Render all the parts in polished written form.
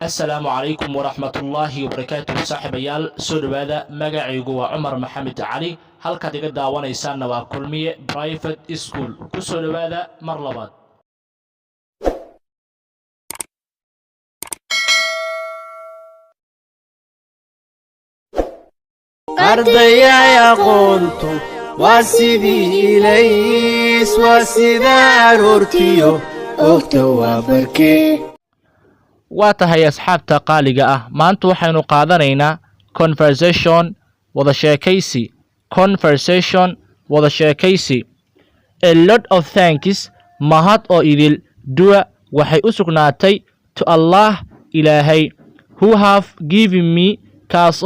السلام عليكم ورحمة الله وبركاته صاحبيال سودوادا مقعيقو وعمر محمد علي halka diga daawanaysaana waa kulmiye private school ku soo dhawaada mar labaad أرضي قلت واسدي إليس واسدا عرورتيو أكتوا بركي waatahay asxaabta qaaliga ah maanta waxaynu qaadanaynaa conversation wada sheekaysi a lot of thanks mahad oo idil dua waxay u sugnaatay to Allah ilaahay who have given me kaas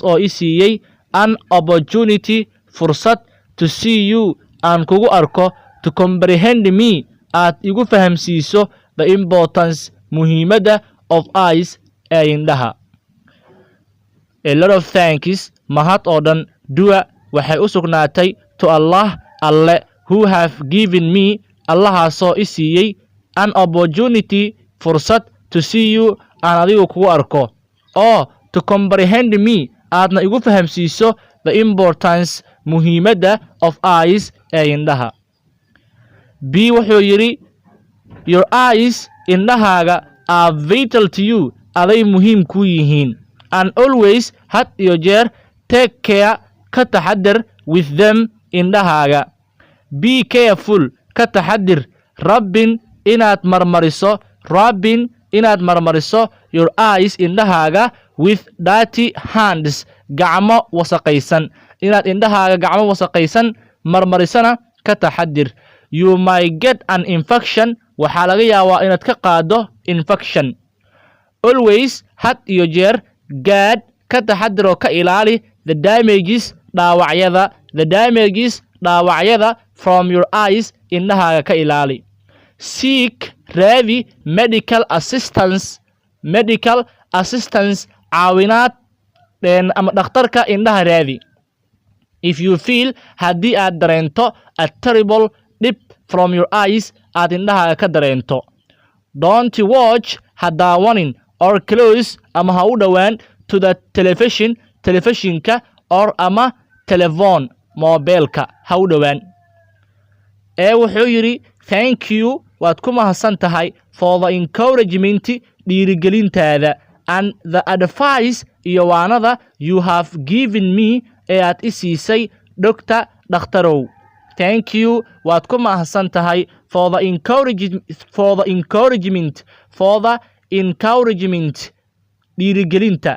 oo i siiyey an opportunity fursad to see you aan kugu arko to comprehend me aad igu fahamsiiso the importance muhiimadda of eyes ee indhaha a lot of thanks mahad oo dhan dua waxay u sugnaatay to Allah alle who have given me allahaasoo i siiyey an opportunity fursad to see you aan adigu kugu arko oo to comprehend me aadna igu fahamsiiso the importance muhiimadda of eyes ee indhaha B wuxuu yiri your eyes indhahaaga are vital to you aday muhiim ku yihiin and always had iyo jeer take care ka taxadir with them indhahaaga be careful ka taxadir rabbin inaad marmariso your eyes indhahaaga with dirty hands gacmo wasaqaysan inaad indhahaaga gacmo wasaqaysan marmarisana ka taxadir you might get an infection waxaa laga yaabaa inaad ka qaado infection always had iyo jeer gaad ka taxadir oo ka ilaali the damages dhaawacyada from your eyes indhahaaga ka ilaali seek raadi medical assistance caawinaad ama dhakhtarka indhaha raadi if you feel haddii aad dareento a terrible dhib from your eyes aad indhahaaga ka dareento don't watch ha daawanin or close ama ha u dhowaan to the telefishinka or ama telephone mobilka ha u dhowaan wuxuu yidhi thank you waad ku mahadsan tahay for the encouragement dhiirigelintaada and the advice iyo waanada you have given me ee aad i siisay dhakhtarow thank you waad ku mahadsan tahay for the encouragement dhiirigelinta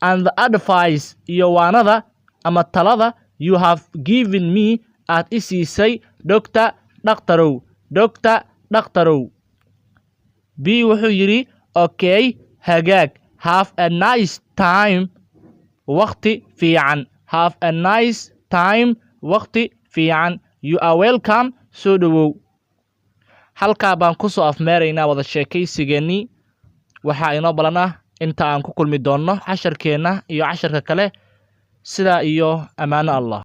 and the advice iyo waanada ama talada you have given me aad i siisay dhakhtarow B wuxuu yidhi okay hagaag have a nice time waqti fiican you are welcome soo dhawow halkaa baan ku soo afmeeraynaa wada sheekaysigeennii waxaa inoo balanah inta aan ku kulmi doonno casharkeenna iyo casharka kale sidaa iyo ammaano allah